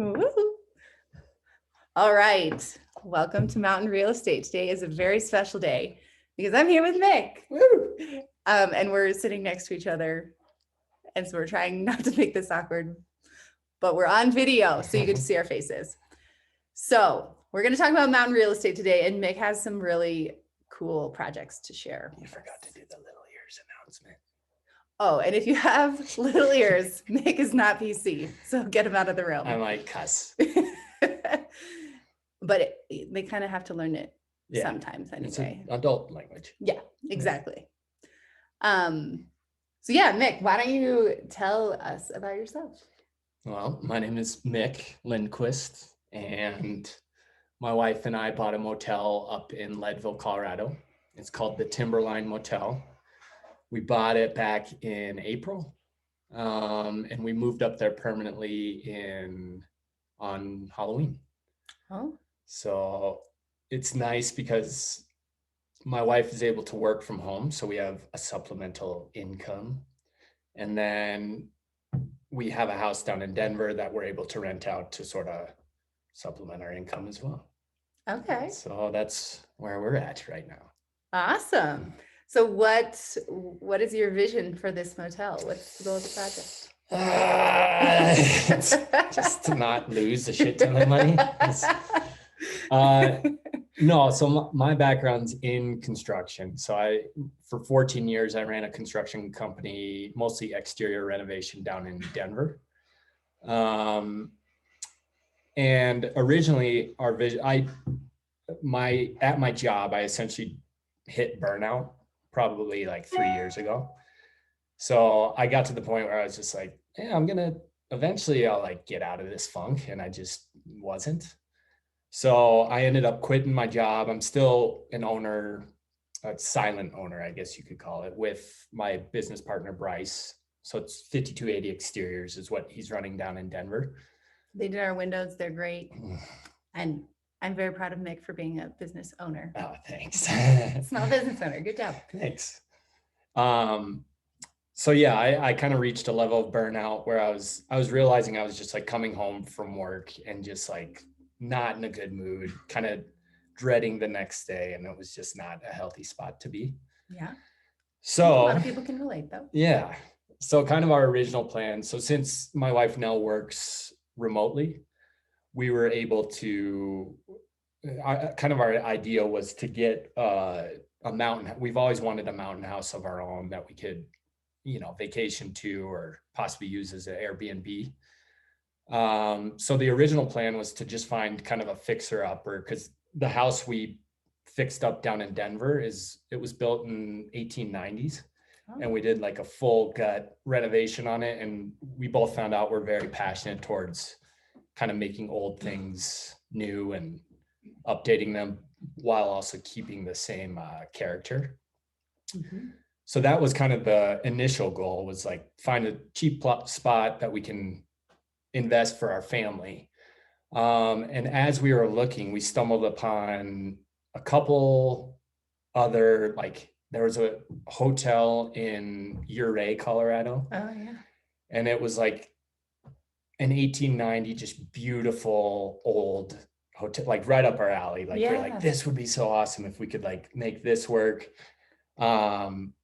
Woo. All right. Welcome to Mountain Real Estate. Today is a very special day because I'm here with Mick. Woo. And we're sitting next to each other. And so we're trying not to make this awkward, but we're on video, so you get to see our faces. So we're going to talk about mountain real estate today, and Mick has some really cool projects to share. You forgot to do the little ears announcement. Oh, and if you have little ears, Mick is not PC, so get him out of the room. I might cuss. But they kind of have to learn it sometimes anyway. It's an adult language. Yeah, exactly. So yeah, Mick, why don't you tell us about yourself? Well, my name is Mick Lindquist, and my wife and I bought a motel up in Leadville, Colorado. It's called the Timberline Motel. We bought it back in April, and we moved up there permanently on Halloween. Oh. So it's nice because my wife is able to work from home, so we have a supplemental income. And then we have a house down in Denver that we're able to rent out to sort of supplement our income as well. Okay. So that's where we're at right now. Awesome. So what is your vision for this motel? What's the goal of the project? Just to not lose a shit ton of money. No, so my background's in construction. So for 14 years, I ran a construction company, mostly exterior renovation down in Denver. And originally our vision, at my job, I essentially hit burnout probably like 3 years ago. So I got to the point where I was just like, yeah, eventually I'll like get out of this funk. And I just wasn't. So I ended up quitting my job. I'm still an owner, a silent owner, I guess you could call it, with my business partner, Bryce. So it's 5280 Exteriors is what he's running down in Denver. They did our windows. They're great. And I'm very proud of Mick for being a business owner. Oh, thanks. Small business owner. Good job. Thanks. So yeah, I kind of reached a level of burnout where I was realizing I was just like coming home from work and just like not in a good mood, kind of dreading the next day. And it was just not a healthy spot to be. Yeah. So a lot of people can relate though. Yeah. So kind of our original plan. So since my wife now works remotely, we were able to, kind of our idea was to get a mountain. We've always wanted a mountain house of our own that we could, vacation to or possibly use as an Airbnb. So the original plan was to just find kind of a fixer upper, because the house we fixed up down in Denver it was built in 1890s. Oh. And we did like a full gut renovation on it. And we both found out we're very passionate towards kind of making old things new and updating them while also keeping the same character. Mm-hmm. So that was kind of the initial goal, was like find a cheap spot that we can invest for our family. And as we were looking, we stumbled upon a couple other, like there was a hotel in Ouray, Colorado. Oh yeah. And it was like an 1890, just beautiful old hotel, like right up our alley. Like we're like, this would be so awesome if we could like make this work. Then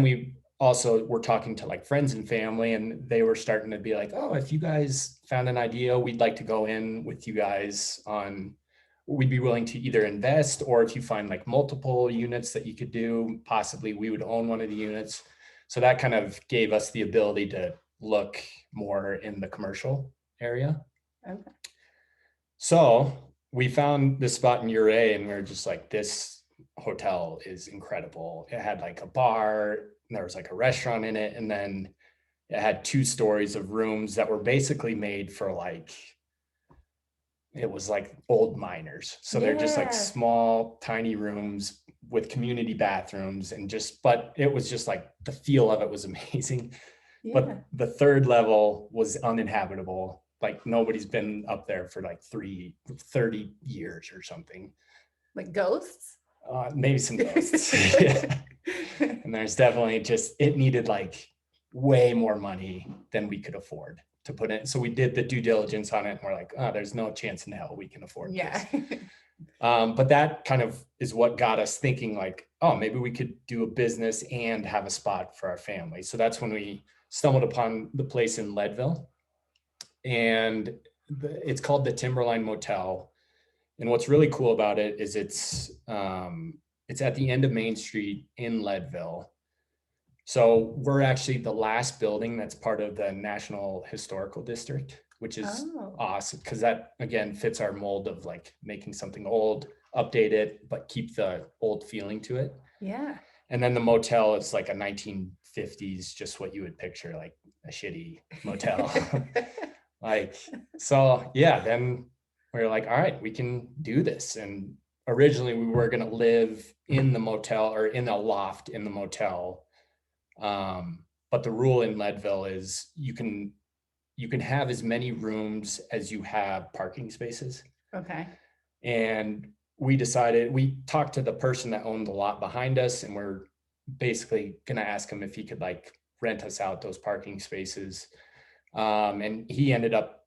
we also were talking to like friends and family, and they were starting to be like, oh, if you guys found an idea, we'd like to go in with you guys we'd be willing to either invest, or if you find like multiple units that you could do, possibly we would own one of the units. So that kind of gave us the ability to look more in the commercial area. Okay. So we found this spot in Ouray, and we were just like, this hotel is incredible. It had like a bar, and there was like a restaurant in it. And then it had 2 stories of rooms that were basically made for like, it was like old miners. So they're just like small, tiny rooms with community bathrooms but it was just like, the feel of it was amazing. Yeah. But the 3rd level was uninhabitable. Like nobody's been up there for like 30 years or something. Like ghosts? Maybe some ghosts. Yeah. And there's definitely it needed like way more money than we could afford to put in. So we did the due diligence on it, and we're like, oh, there's no chance in hell we can afford this. But that kind of is what got us thinking like, oh, maybe we could do a business and have a spot for our family. So that's when we stumbled upon the place in Leadville, and it's called the Timberline Motel. And what's really cool about it is it's at the end of Main Street in Leadville. So we're actually the last building that's part of the National Historical District, which is awesome because that, again, fits our mold of like making something old, update it, but keep the old feeling to it. Yeah. And then the motel is like a 1950s, just what you would picture, like a shitty motel. Like, so yeah, then we were like, all right, we can do this. And originally we were going to live in the motel or in a loft in the motel. But the rule in Leadville is you can have as many rooms as you have parking spaces. Okay. And we talked to the person that owned the lot behind us, and we're basically going to ask him if he could like rent us out those parking spaces. And he ended up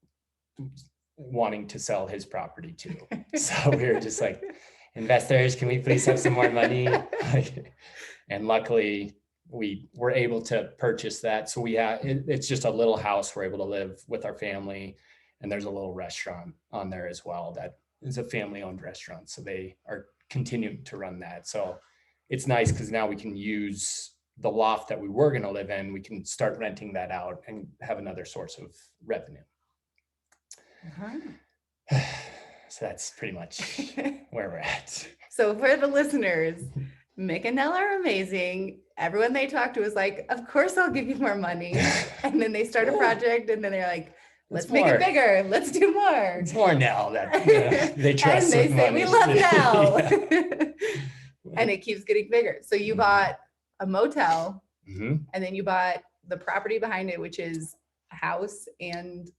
wanting to sell his property too. So we were just like, investors, can we please have some more money? And luckily we were able to purchase that. So it's just a little house we're able to live with our family. And there's a little restaurant on there as well. That is a family owned restaurant. So they are continuing to run that. So it's nice because now we can use the loft that we were going to live in. We can start renting that out and have another source of revenue. So that's pretty much where we're at. So for the listeners, Mick and Nell are amazing. Everyone they talk to is like, of course I'll give you more money. And then they start a project and then they're like, let's make it bigger. Let's do more. It's more Nell that they trust. And they say, we love Nell. Yeah. And it keeps getting bigger. So you bought a motel, mm-hmm. and then you bought the property behind it, which is a house and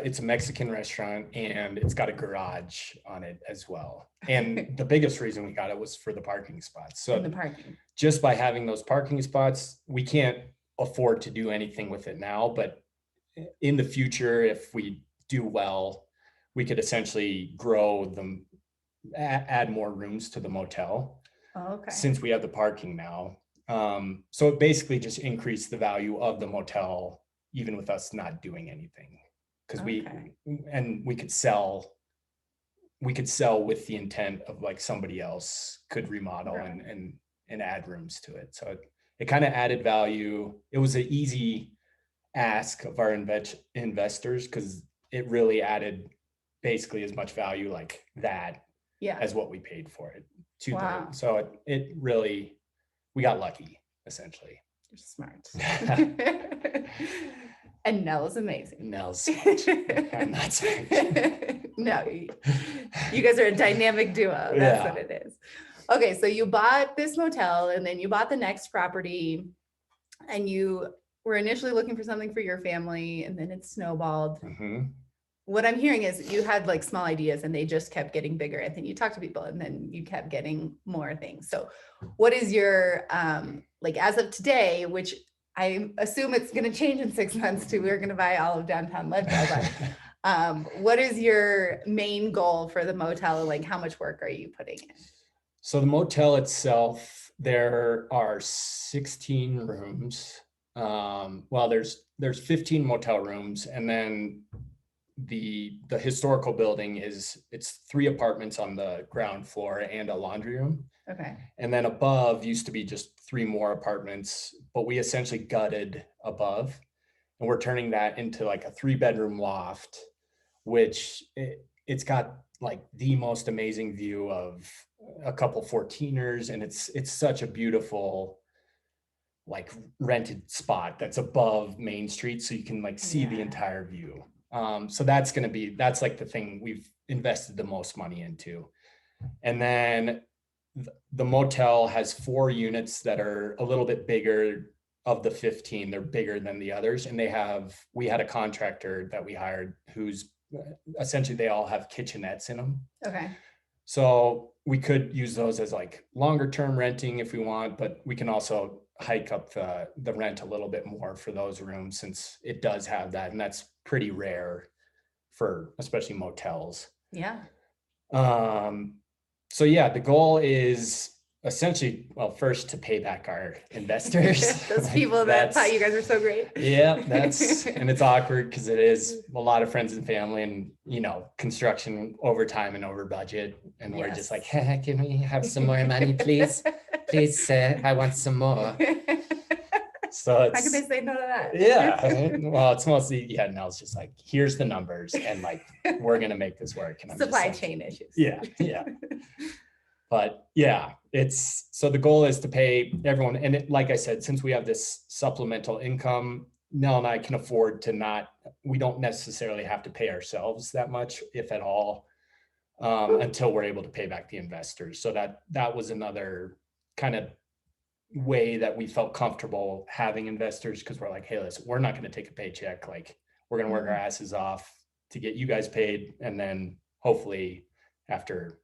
it's a Mexican restaurant, and it's got a garage on it as well. And the biggest reason we got it was for the parking spots. So the parking, just by having those parking spots, we can't afford to do anything with it now, but in the future, if we do well, we could essentially grow them, add more rooms to the motel. Okay. Since we have the parking now. So it basically just increased the value of the motel, even with us not doing anything. Because we could sell with the intent of like somebody else could remodel and add rooms to it. So it kind of added value. It was an easy ask of our investors because it really added basically as much value like that as what we paid for it. So it really, we got lucky essentially. You're smart. And Nell's amazing. Nell's smart. I'm not smart. No, you guys are a dynamic duo. That's what it is. Okay, so you bought this motel and then you bought the next property, and you were initially looking for something for your family, and then it snowballed. Mm-hmm. What I'm hearing is you had like small ideas and they just kept getting bigger, and then you talked to people and then you kept getting more things. So what is your, like as of today, which I assume it's going to change in 6 months to we're going to buy all of downtown Leadville, but what is your main goal for the motel? Like how much work are you putting in? So the motel itself, there are 16 rooms. Well, there's 15 motel rooms, and then the historical building it's 3 apartments on the ground floor and a laundry room. Okay. And then above used to be just 3 more apartments, but we essentially gutted above, and we're turning that into like a 3-bedroom loft, which it's got like the most amazing view of a couple 14ers, and it's such a beautiful like rented spot that's above Main Street, so you can like see the entire view. So that's like the thing we've invested the most money into. And then the motel has 4 units that are a little bit bigger. Of the 15, they're bigger than the others. And we had a contractor that we hired who's essentially, they all have kitchenettes in them. Okay. So we could use those as like longer term renting if we want, but we can also hike up the rent a little bit more for those rooms, since it does have that, and that's pretty rare for especially motels. Yeah. So yeah, the goal is essentially, well, first to pay back our investors. Those people that thought you guys were so great. Yeah, and it's awkward because it is a lot of friends and family, and construction over time and over budget, and we're just like, hey, can we have some more money, please? Please, I want some more. So it's, how could they say no to that? Yeah, well, it's mostly, no, it's just like, here's the numbers, and like, we're gonna make this work. And supply chain issues. Yeah. But yeah, so the goal is to pay everyone. And like I said, since we have this supplemental income, Nell and I can afford to we don't necessarily have to pay ourselves that much, if at all, until we're able to pay back the investors. So that was another kind of way that we felt comfortable having investors, because we're like, hey, listen, we're not going to take a paycheck. Like, we're going to work our asses off to get you guys paid. And then hopefully after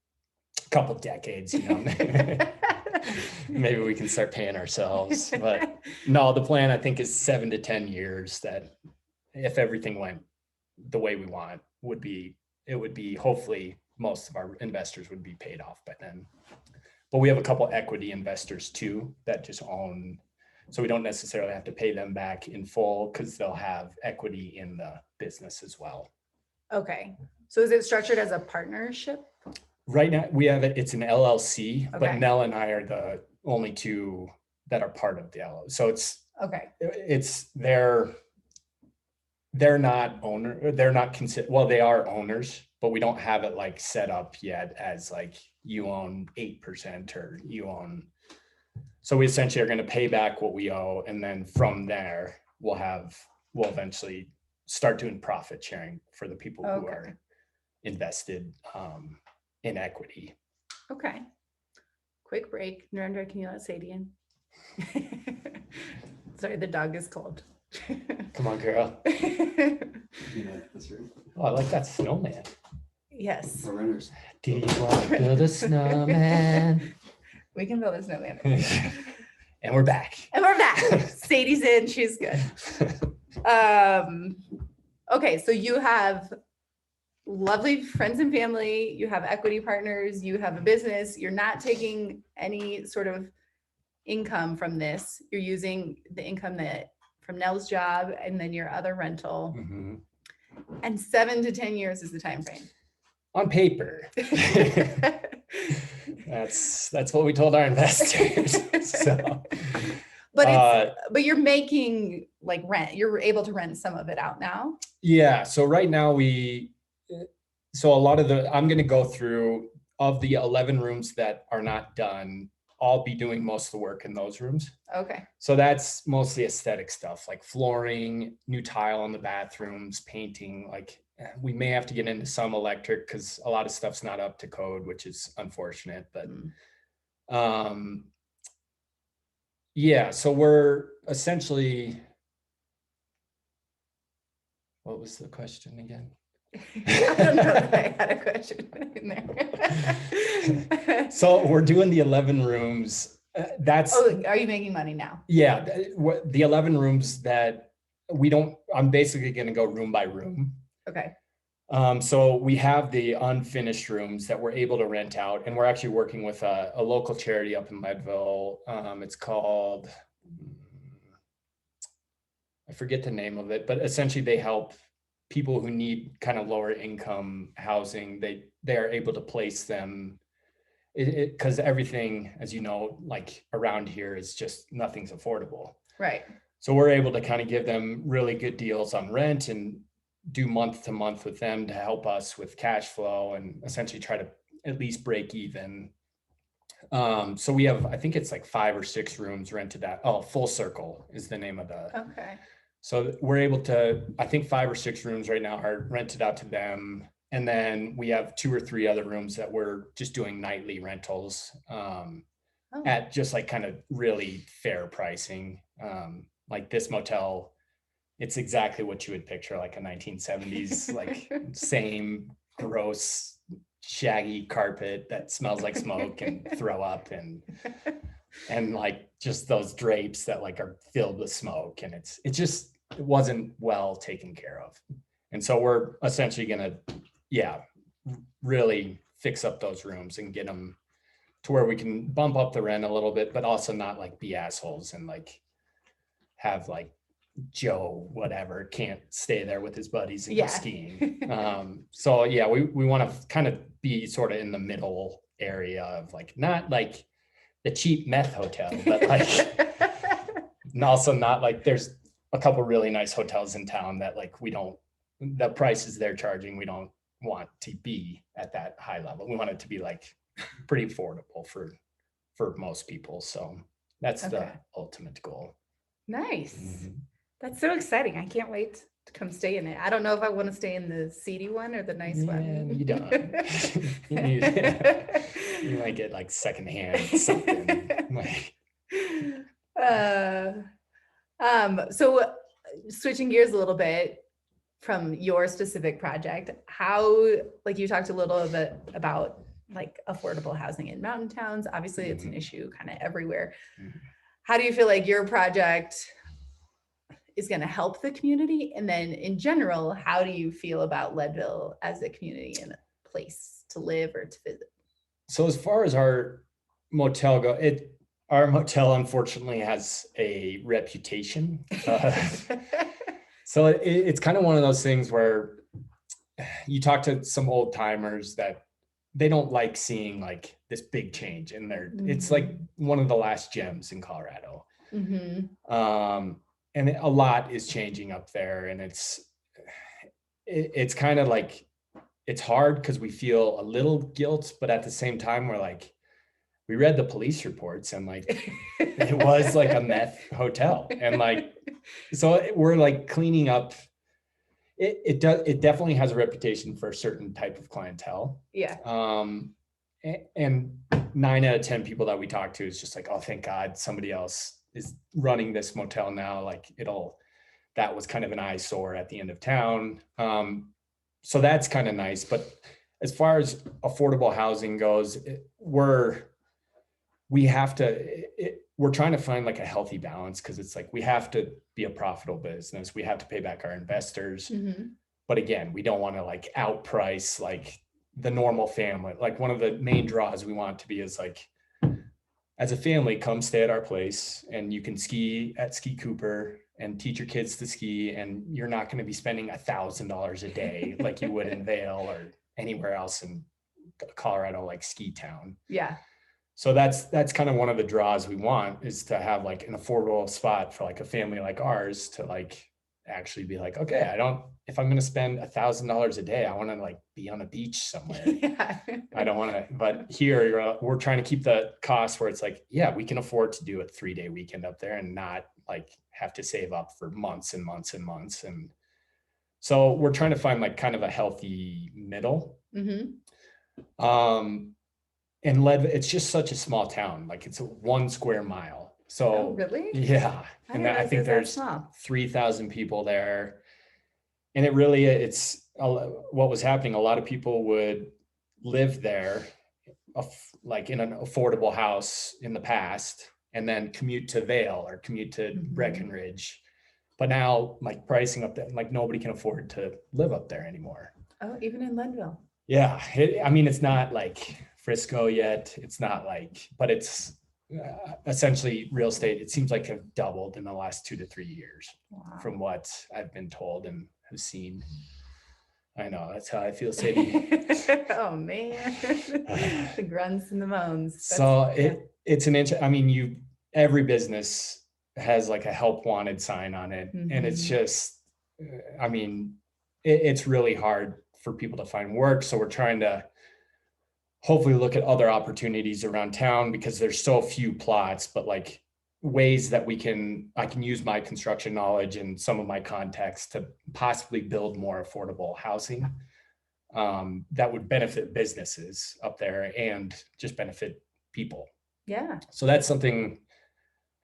a couple decades, maybe we can start paying ourselves. But no, the plan, I think, is 7 to 10 years, that if everything went the way we want, it would be hopefully most of our investors would be paid off by then. But we have a couple equity investors too that just own, so we don't necessarily have to pay them back in full, because they'll have equity in the business as well. Okay. So is it structured as a partnership? Right now we have it's an LLC, Okay. but Nell and I are the only two that are part of the LLC. So they're not considered, well, they are owners, but we don't have it like set up yet as like, you own 8% or you own. So we essentially are going to pay back what we owe. And then from there, we'll eventually start doing profit sharing for the people who are invested in equity. Okay. Quick break. Narendra, can you let Sadie in? Sorry, the dog is cold. Come on, girl. Oh, I like that snowman. Yes. Do you want to build a snowman? We can build a snowman. And we're back. Sadie's in. She's good. Okay, so you have lovely friends and family. You have equity partners. You have a business. You're not taking any sort of income from this. You're using the income from Nell's job and then your other rental. Mm-hmm. And 7 to 10 years is the time frame. On paper. That's what we told our investors. So, but you're making like rent. You're able to rent some of it out now. Yeah. So right now a lot of I'm going to go through, of the 11 rooms that are not done, I'll be doing most of the work in those rooms. Okay. So that's mostly aesthetic stuff, like flooring, new tile in the bathrooms, painting. Like, we may have to get into some electric because a lot of stuff's not up to code, which is unfortunate. But yeah, so we're essentially, what was the question again? I don't know if I had a question in there. So we're doing the 11 rooms. Are you making money now? Yeah, the 11 rooms that I'm basically going to go room by room. Okay. So we have the unfinished rooms that we're able to rent out, and we're actually working with a local charity up in Leadville. It's called, I forget the name of it, but essentially they help people who need kind of lower income housing. They are able to place them, because everything, as you know, like around here is just, nothing's affordable. Right. So we're able to kind of give them really good deals on rent and do month to month with them to help us with cash flow and essentially try to at least break even. So we have, I think it's like 5 or 6 rooms rented out. Oh, Full Circle is the name of the. Okay. So we're able to, I think 5 or 6 rooms right now are rented out to them. And then we have 2 or 3 other rooms that we're just doing nightly rentals at just like kind of really fair pricing. Like this motel, it's exactly what you would picture, like a 1970s, like same gross, shaggy carpet that smells like smoke and throw up. And and like just those drapes that like are filled with smoke, and it wasn't well taken care of. And so we're essentially gonna, yeah, really fix up those rooms and get them to where we can bump up the rent a little bit, but also not like be assholes and like have like Joe, whatever, can't stay there with his buddies and go Yeah. skiing. So yeah, we want to kind of be sort of in the middle area of like, not like the cheap meth hotel, but like, and also not like, there's a couple really nice hotels in town that like the prices they're charging, we don't want to be at that high level. We want it to be like pretty affordable for most people. So that's the ultimate goal. Nice. Mhm. That's so exciting. I can't wait to come stay in it. I don't know if I want to stay in the seedy one or the nice one. You don't. You might get like secondhand something. So switching gears a little bit from your specific project, how, like you talked a little bit about like affordable housing in mountain towns. Obviously it's an issue kind of everywhere. How do you feel like your project is going to help the community? And then in general, how do you feel about Leadville as a community and a place to live or to visit? So as far as our motel our motel unfortunately has a reputation. So it's kind of one of those things where you talk to some old timers that they don't like seeing like this big change in it's like one of the last gems in Colorado. And a lot is changing up there, and it's kind of like, it's hard because we feel a little guilt, but at the same time we're like, we read the police reports and like it was like a meth hotel, and like, so we're like cleaning up. It definitely has a reputation for a certain type of clientele. Yeah. And 9 out of 10 people that we talk to is just like, oh, thank God somebody else is running this motel now. Like that was kind of an eyesore at the end of town. So that's kind of nice. But as far as affordable housing goes, we're trying to find like a healthy balance, because it's like, we have to be a profitable business. We have to pay back our investors. But again, we don't want to like outprice like the normal family. Like one of the main draws we want to be is like, as a family, come stay at our place and you can ski at Ski Cooper and teach your kids to ski, and you're not going to be spending $1,000 a day like you would in Vail or anywhere else in Colorado, like ski town. Yeah. So that's kind of one of the draws we want, is to have like an affordable spot for like a family like ours to like actually be like, okay, if I'm going to spend $1,000 a day, I want to like be on a beach somewhere. Yeah. I don't want to, but here we're trying to keep the cost where it's like, yeah, we can afford to do a 3-day weekend up there and not like have to save up for months and months and months. And so we're trying to find like kind of a healthy middle. And Leadville, it's just such a small town. Like it's a 1 square mile. So really? Yeah. And I think there's 3,000 people there. And it's what was happening. A lot of people would live there, like in an affordable house in the past, and then commute to Vail or commute to Breckenridge. But now like pricing up there, like nobody can afford to live up there anymore. Oh, even in Leadville. Yeah. It's not like Frisco yet. It's not like, but it's essentially real estate. It seems like have doubled in the last 2 to 3 years. Wow. From what I've been told and have seen. I know, that's how I feel, Sadie. Oh man, the grunts and the moans. So it's every business has like a help wanted sign on it. And it's just, it's really hard for people to find work. So we're trying to hopefully look at other opportunities around town, because there's so few plots, but like ways that I can use my construction knowledge and some of my contacts to possibly build more affordable housing that would benefit businesses up there and just benefit people. Yeah. So that's something,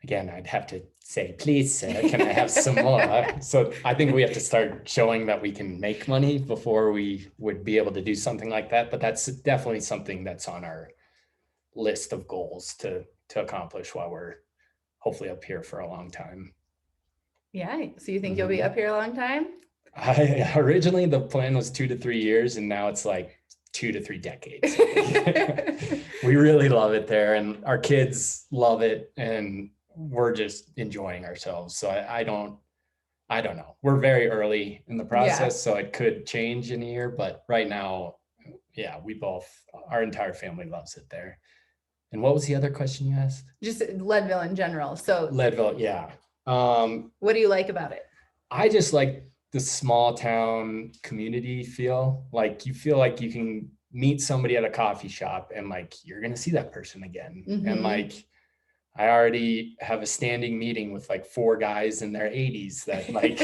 again, I'd have to say, please, sir, can I have some more? So I think we have to start showing that we can make money before we would be able to do something like that. But that's definitely something that's on our list of goals to accomplish while we're hopefully up here for a long time. Yeah. So you think you'll be up here a long time? Originally the plan was 2 to 3 years, and now it's like 2 to 3 decades. We really love it there, and our kids love it, and we're just enjoying ourselves. So I don't know. We're very early in the process, so it could change in a year, but right now, yeah, our entire family loves it there. And what was the other question you asked? Just Leadville in general. So Leadville, yeah. What do you like about it? I just like the small town community feel. Like you feel like you can meet somebody at a coffee shop and like you're gonna see that person again. And like I already have a standing meeting with like 4 guys in their 80s that like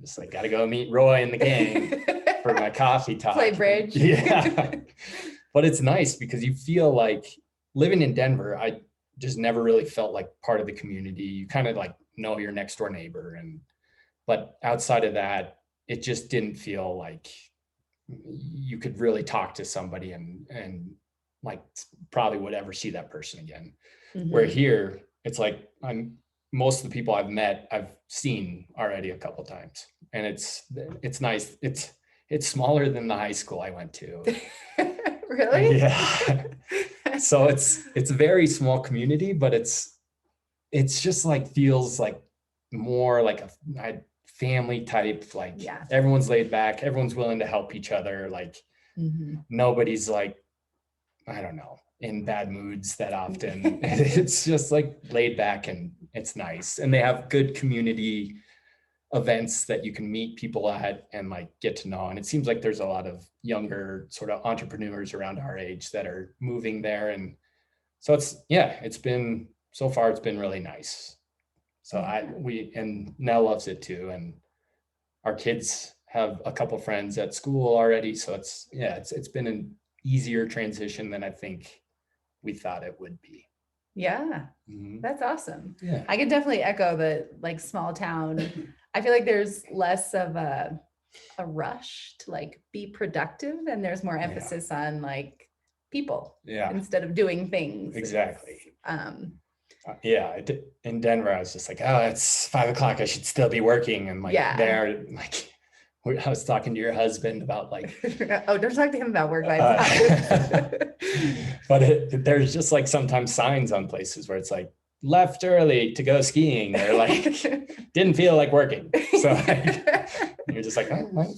just like gotta go meet Roy and the gang for my coffee talk. Play bridge. Yeah. But it's nice because you feel like living in Denver, I just never really felt like part of the community. You kind of like know your next door neighbor, but outside of that, it just didn't feel like you could really talk to somebody and like probably would ever see that person again. Where here, it's like most of the people I've met, I've seen already a couple times, and it's nice. It's smaller than the high school I went to. Really? Yeah. So it's a very small community, but it's just like feels like more like a family type, like everyone's laid back, everyone's willing to help each other. Like nobody's like, I don't know, in bad moods that often. It's just like laid back and it's nice. And they have good community events that you can meet people at and like get to know. And it seems like there's a lot of younger sort of entrepreneurs around our age that are moving there. And so it's been really nice. So and Nell loves it too. And our kids have a couple friends at school already. So it's been an easier transition than I think we thought it would be. Yeah. That's awesome. Yeah. I can definitely echo the like small town. I feel like there's less of a rush to like be productive, and there's more emphasis on like people instead of doing things. Exactly. In Denver, I was just like, oh, it's 5 o'clock. I should still be working. And like there, like I was talking to your husband about like, oh, don't talk to him about work life. But there's just like sometimes signs on places where it's like left early to go skiing, or like didn't feel like working. So like, you're just like, oh,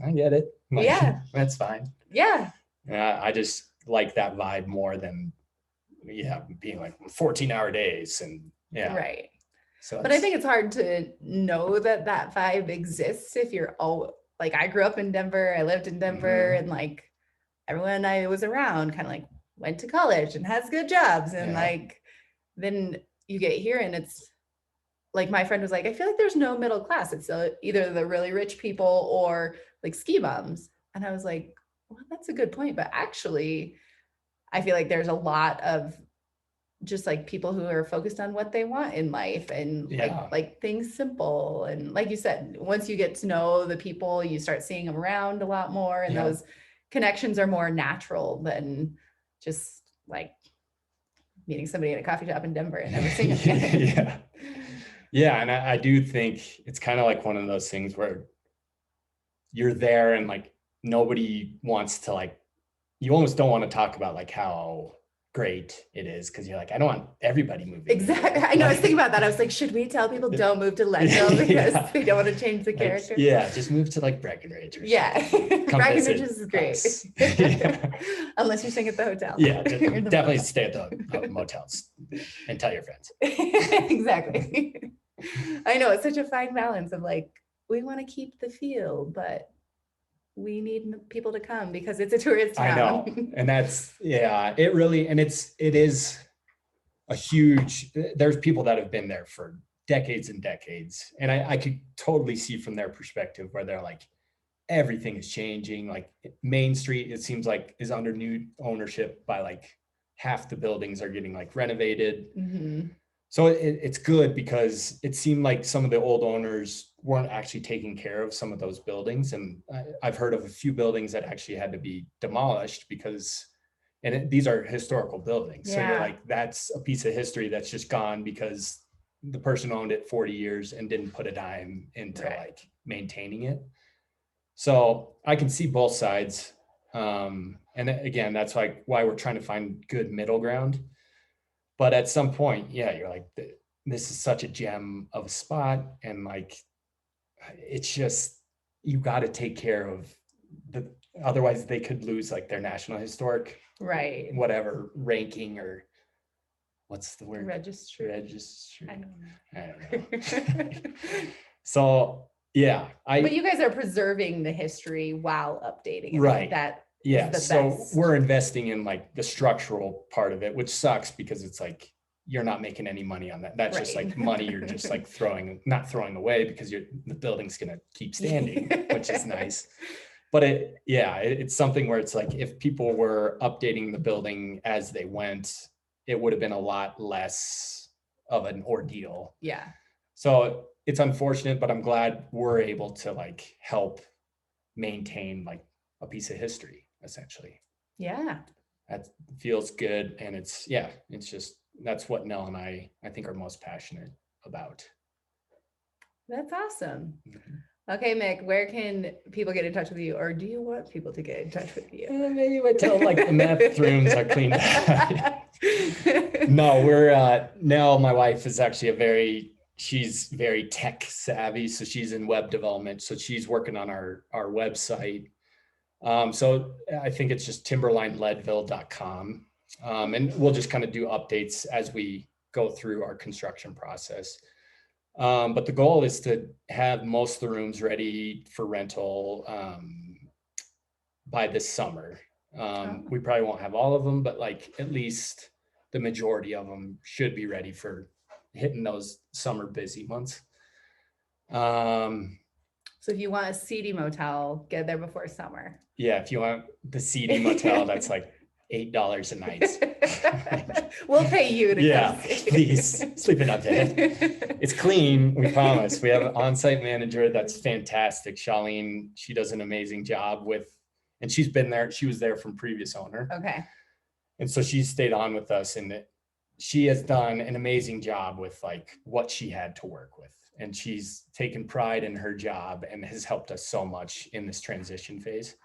I get it. Like, that's fine. Yeah. I just like that vibe more than being like 14-hour days and right. So but I think it's hard to know that vibe exists if you're like, I grew up in Denver, I lived in Denver, and like everyone I was around kind of like went to college and has good jobs, and like then you get here and it's like my friend was like, I feel like there's no middle class. It's either the really rich people or like ski bums. And I was like, well, that's a good point. But actually, I feel like there's a lot of just like people who are focused on what they want in life and like things simple. And like you said, once you get to know the people, you start seeing them around a lot more, and those connections are more natural than just like meeting somebody at a coffee shop in Denver and never seeing them again. And I do think it's kind of like one of those things where you're there and like nobody wants to, like, you almost don't want to talk about like how great it is, because you're like, I don't want everybody moving. Exactly. I know. I was thinking about that. I was like, should we tell people don't move to Leadville because they don't want to change the character? Just move to like Breckenridge or something. Breckenridge is great. Unless you're staying at the hotel. Definitely stay at the motels and tell your friends. Exactly. I know, it's such a fine balance of like, we want to keep the feel, but we need people to come because it's a tourist town. I know. And that's, it really, and it is a huge, there's people that have been there for decades and decades. And I could totally see from their perspective where they're like, everything is changing. Like Main Street, it seems like, is under new ownership by like half the buildings are getting like renovated. So it's good because it seemed like some of the old owners weren't actually taking care of some of those buildings. And I've heard of a few buildings that actually had to be demolished because these are historical buildings. So you're Yeah. like, that's a piece of history that's just gone because the person owned it 40 years and didn't put a dime into Right. like maintaining it. So I can see both sides. And again, that's like why we're trying to find good middle ground. But at some point, yeah, you're like, this is such a gem of a spot. And like, it's just, you got to take care of otherwise they could lose like their national historic, Right. whatever ranking, or what's the word? Registry. Registry. I I don't know. So yeah, but you guys are preserving the history while updating it. Right. That yeah. the So best. we're investing in like the structural part of it, which sucks because it's like, you're not making any money on that. That's just Right. like money you're just like not throwing away because the building's going to keep standing, which is nice. But it's something where it's like, if people were updating the building as they went, it would have been a lot less of an ordeal. Yeah. So it's unfortunate, but I'm glad we're able to like help maintain like a piece of history, essentially. Yeah. That feels good. And it's just, that's what Nell and I think are most passionate about. That's awesome. Mm-hmm. Okay, Mick, where can people get in touch with you, or do you want people to get in touch with you? Maybe I tell them like the meth rooms are cleaned out. No, we're Nell, my wife, is actually she's very tech savvy. So she's in web development. So she's working on our website. So I think it's just timberlineleadville.com. And we'll just kind of do updates as we go through our construction process. But the goal is to have most of the rooms ready for rental by this summer. We probably won't have all of them, but like at least the majority of them should be ready for hitting those summer busy months. So if you want a seedy motel, get there before summer. Yeah, if you want the seedy motel, that's like $8 a night. We'll pay you to come. See. Please sleep it up bed. It's clean, we promise. We have an on-site manager that's fantastic. Charlene, she does an amazing job and she's been there. She was there from previous owner. Okay. And so she stayed on with us, and she has done an amazing job with like what she had to work with. And she's taken pride in her job and has helped us so much in this transition phase.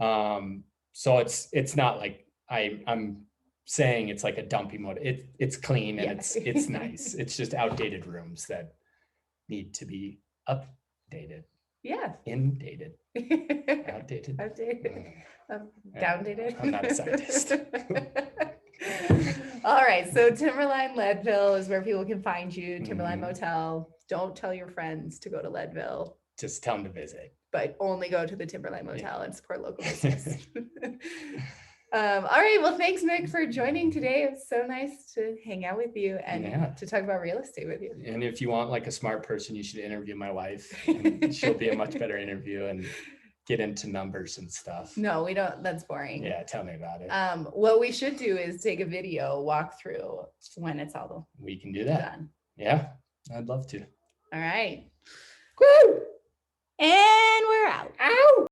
So it's not like I'm saying it's like a dumpy mode. It's clean and it's nice. It's just outdated rooms that need to be updated. Yeah. Indated. Outdated. Outdated. Downdated. I'm not a scientist. All right. So Timberline Leadville is where people can find you. Timberline Mm-hmm. Motel. Don't tell your friends to go to Leadville. Just tell them to visit. But only go to the Timberline Motel and support local business. All right. Well, thanks, Mick, for joining today. It was so nice to hang out with you and to talk about real estate with you. And if you want like a smart person, you should interview my wife. And she'll be a much better interview and get into numbers and stuff. No, we don't. That's boring. Yeah, tell me about it. What we should do is take a video walk through when it's all we can do that. Done. Yeah, I'd love to. All right. Woo! And we're out. Ow!